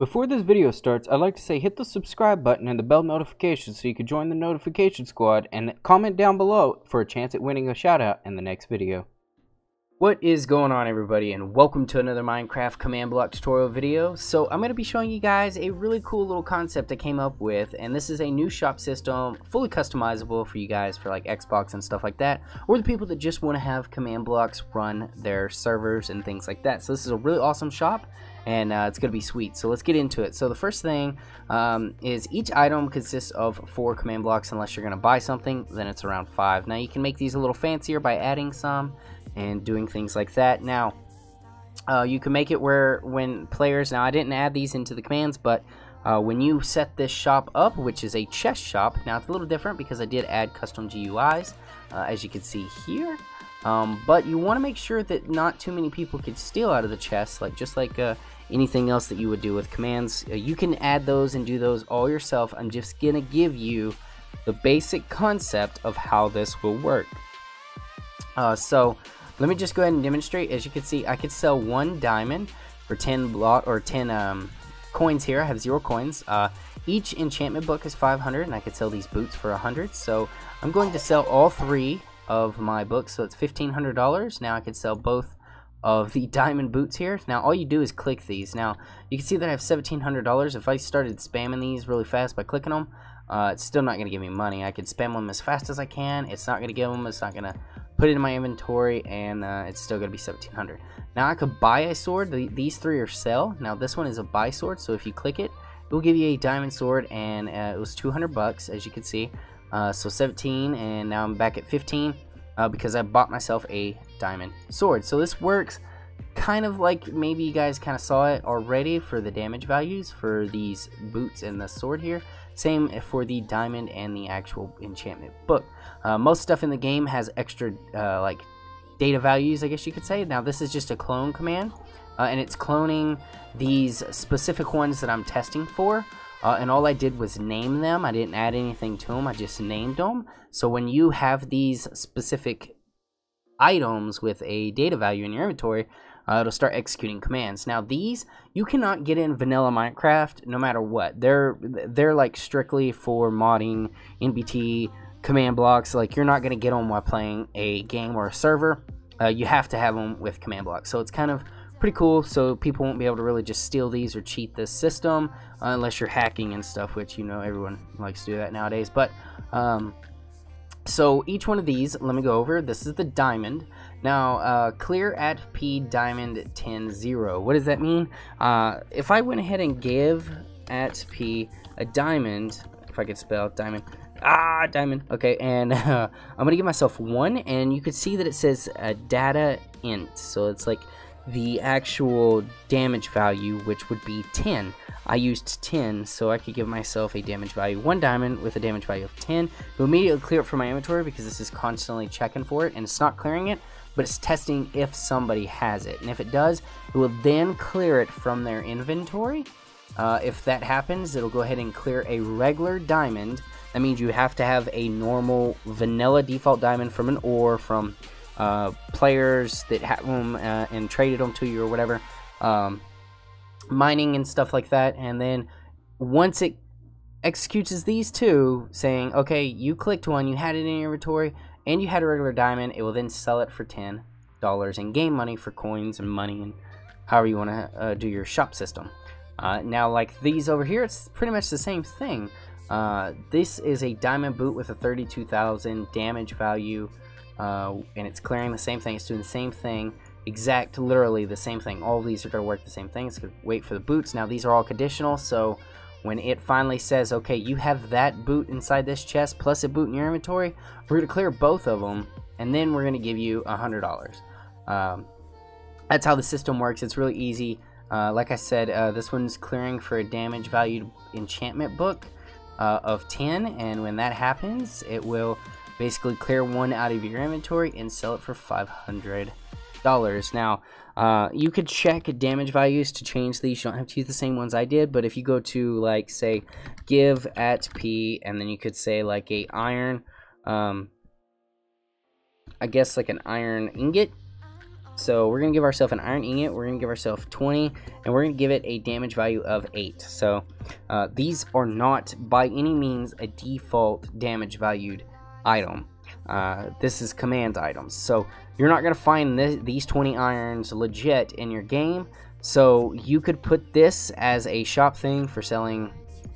Before this video starts, I'd like to say hit the subscribe button and the bell notification so you can join the notification squad, and comment down below for a chance at winning a shoutout in the next video. What is going on, everybody, and welcome to another Minecraft command block tutorial video. So I'm going to be showing you guys a really cool little concept I came up with, and this is a new shop system, fully customizable for you guys for like Xbox and stuff like that, or the people that just want to have command blocks run their servers and things like that. So this is a really awesome shop, and it's going to be sweet. So let's get into it. So the first thing is each item consists of 4 command blocks. Unless you're going to buy something, then it's around 5. Now you can make these a little fancier by adding some and doing things like that. Now you can make it where when players, now I didn't add these into the commands, but when you set this shop up, which is a chest shop, now it's a little different because I did add custom GUIs, as you can see here. But you want to make sure that not too many people can steal out of the chest, just like anything else that you would do with commands. You can add those and do those all yourself. I'm just gonna give you the basic concept of how this will work. So let me just go ahead and demonstrate. As you can see, I could sell 1 diamond for 10 coins here. I have 0 coins. Each enchantment book is 500, and I could sell these boots for 100. So I'm going to sell all 3 of my books, so it's $1,500. Now I could sell both of the diamond boots here. Now all you do is click these. Now you can see that I have $1,700. If I started spamming these really fast by clicking them, it's still not going to give me money. I could spam them as fast as I can. It's not going to give them. It's not going to put it in my inventory, and it's still going to be $1,700. Now I could buy a sword. These 3 are sell. Now this one is a buy sword, so if you click it, it will give you a diamond sword, and it was 200 bucks, as you can see. So 17, and now I'm back at 15 because I bought myself a diamond sword. So this works kind of like, maybe you guys kind of saw it already for the damage values for these boots and the sword here. Same for the diamond and the actual enchantment book. Most stuff in the game has extra like data values, I guess you could say. Now this is just a clone command, and it's cloning these specific ones that I'm testing for. And all I did was name them. I didn't add anything to them. I just named them. So when you have these specific items with a data value in your inventory, it'll start executing commands. Now these you cannot get in vanilla Minecraft no matter what. They're like strictly for modding NBT command blocks. Like, you're not going to get them while playing a game or a server. You have to have them with command blocks. So it's kind of pretty cool, so people won't be able to really just steal these or cheat this system unless you're hacking and stuff, which, you know, everyone likes to do that nowadays. But so each one of these, let me go over. This is the diamond. Now clear at P diamond 10-0. What does that mean? If I went ahead and give at P a diamond, if I could spell diamond, diamond, okay, and I'm gonna give myself 1, and you could see that it says data int, so it's like the actual damage value, which would be 10. I used 10, so I could give myself a damage value 1 diamond with a damage value of 10. It will immediately clear it from my inventory because this is constantly checking for it, and it's not clearing it, but it's testing if somebody has it, and if it does, it will then clear it from their inventory. If that happens, it'll go ahead and clear a regular diamond. That means you have to have a normal vanilla default diamond from an ore from players that have them and traded them to you or whatever, mining and stuff like that. And then once it executes these 2, saying, okay, you clicked 1, you had it in your inventory, and you had a regular diamond, it will then sell it for $10 and gain money for coins and money and however you want to do your shop system. Now, like these over here, it's pretty much the same thing. This is a diamond boot with a 32,000 damage value, and it's clearing the same thing. It's doing the same thing, literally the same thing. All of these are going to work the same thing. It's going to wait for the boots. Now these are all conditional, so when it finally says, okay, you have that boot inside this chest plus a boot in your inventory, we're going to clear both of them, and then we're going to give you $100. That's how the system works. It's really easy. Like I said, this one's clearing for a damage valued enchantment book of 10, and when that happens, it will basically clear 1 out of your inventory and sell it for $500. Now you could check damage values to change these. You don't have to use the same ones I did, but if you go to, like, say give at P, and then you could say like a iron, I guess like an iron ingot, So we're going to give ourselves an iron ingot, we're going to give ourselves 20, and we're going to give it a damage value of 8. So these are not by any means a default damage valued item. This is command items. So you're not going to find these 20 irons legit in your game. So you could put this as a shop thing for selling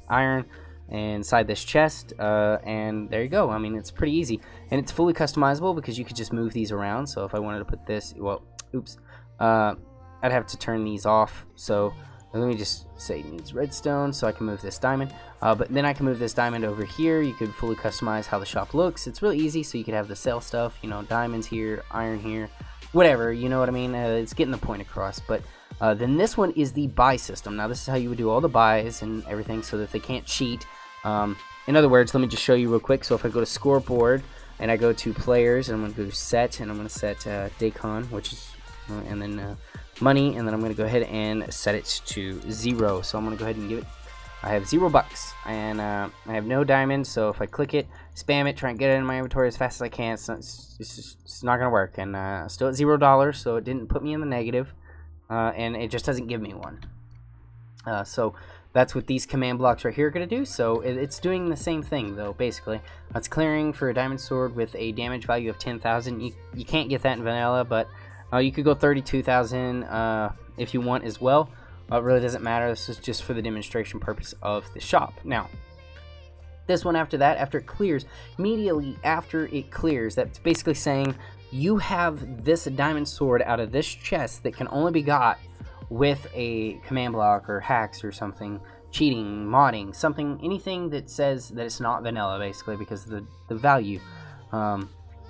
iron inside this chest, and there you go. I mean, it's pretty easy, and it's fully customizable because you could just move these around. So if I wanted to put this, well, oops, I'd have to turn these off. So let me just say it needs redstone, so I can move this diamond, but then I can move this diamond over here. You could fully customize how the shop looks. It's really easy, so you could have the sell stuff, you know, diamonds here, iron here, whatever, you know what I mean. It's getting the point across. But then this one is the buy system. Now this is how you would do all the buys and everything so that they can't cheat. In other words, let me just show you real quick. So if I go to scoreboard and I go to players, and I'm going to go to set, and I'm going to set Dacon, which is, and then money, and then I'm going to go ahead and set it to 0. So I'm going to go ahead and give it, I have $0, and I have no diamonds. So if I click it, spam it, try and get it in my inventory as fast as I can, it's not going to work. And still at $0, so it didn't put me in the negative, and it just doesn't give me one. So that's what these command blocks right here are going to do. So it's doing the same thing, though, basically. It's clearing for a diamond sword with a damage value of 10,000. You can't get that in vanilla, but you could go 32,000 if you want as well. It really doesn't matter. This is just for the demonstration purpose of the shop. Now, this one after that, after it clears, immediately after it clears, that's basically saying you have this diamond sword out of this chest that can only be got with a command block or hacks or something, cheating, modding, something, anything that says that it's not vanilla, basically, because of the value.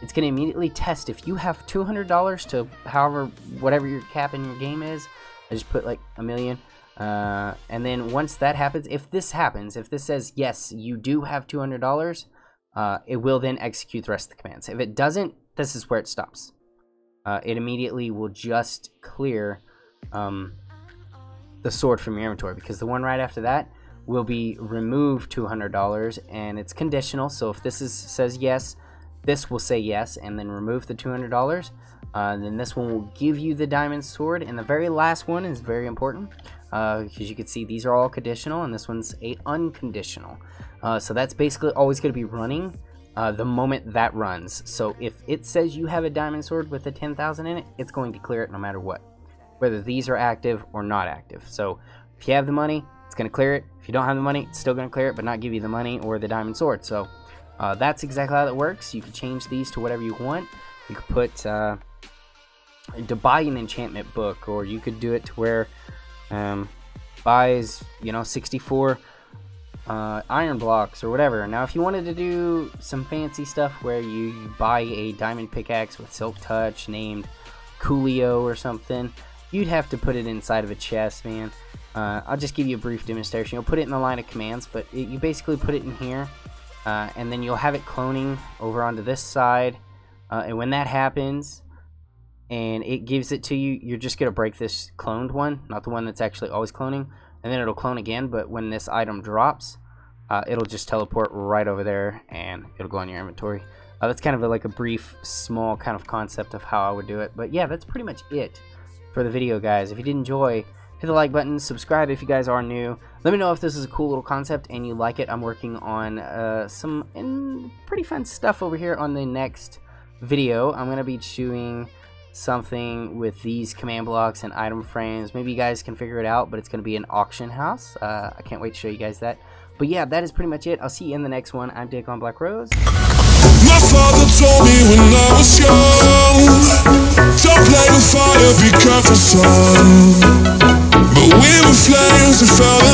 It's going to immediately test if you have $200 to however, whatever your cap in your game is. I just put like $1 million. And then once that happens, if this happens, if this says, yes, you do have $200, it will then execute the rest of the commands. If it doesn't, this is where it stops. It immediately will just clear the sword from your inventory, because the one right after that will be remove $200, and it's conditional. So if this says yes, this will say yes and then remove the $200. Then this one will give you the diamond sword, and the very last one is very important, because you can see these are all conditional and this one's a unconditional. So that's basically always going to be running the moment that runs. So if it says you have a diamond sword with a 10,000 in it, it's going to clear it no matter what, whether these are active or not active. So if you have the money, it's going to clear it. If you don't have the money, it's still going to clear it, but not give you the money or the diamond sword. So that's exactly how that works. You can change these to whatever you want. You could put to buy an enchantment book, or you could do it to where buys, you know, 64 iron blocks or whatever. Now if you wanted to do some fancy stuff where you buy a diamond pickaxe with silk touch named Coolio or something, you'd have to put it inside of a chest, man. I'll just give you a brief demonstration. You'll put it in the line of commands, but you basically put it in here, and then you'll have it cloning over onto this side, and when that happens and it gives it to you, you're just going to break this cloned one, not the one that's actually always cloning, and then it'll clone again. But when this item drops, it'll just teleport right over there and it'll go in your inventory. That's kind of like a brief, small kind of concept of how I would do it. But yeah, that's pretty much it for the video, guys. If you did enjoy, hit the like button, subscribe if you guys are new. Let me know if this is a cool little concept and you like it. I'm working on some pretty fun stuff over here on the next video. I'm going to be doing something with these command blocks and item frames. Maybe you guys can figure it out, but it's going to be an auction house. I can't wait to show you guys that. But yeah, that is pretty much it. I'll see you in the next one. I'm Dacon Black Rose. My father told me when I was young, don't play with fire, be careful, son. But we were flames and fell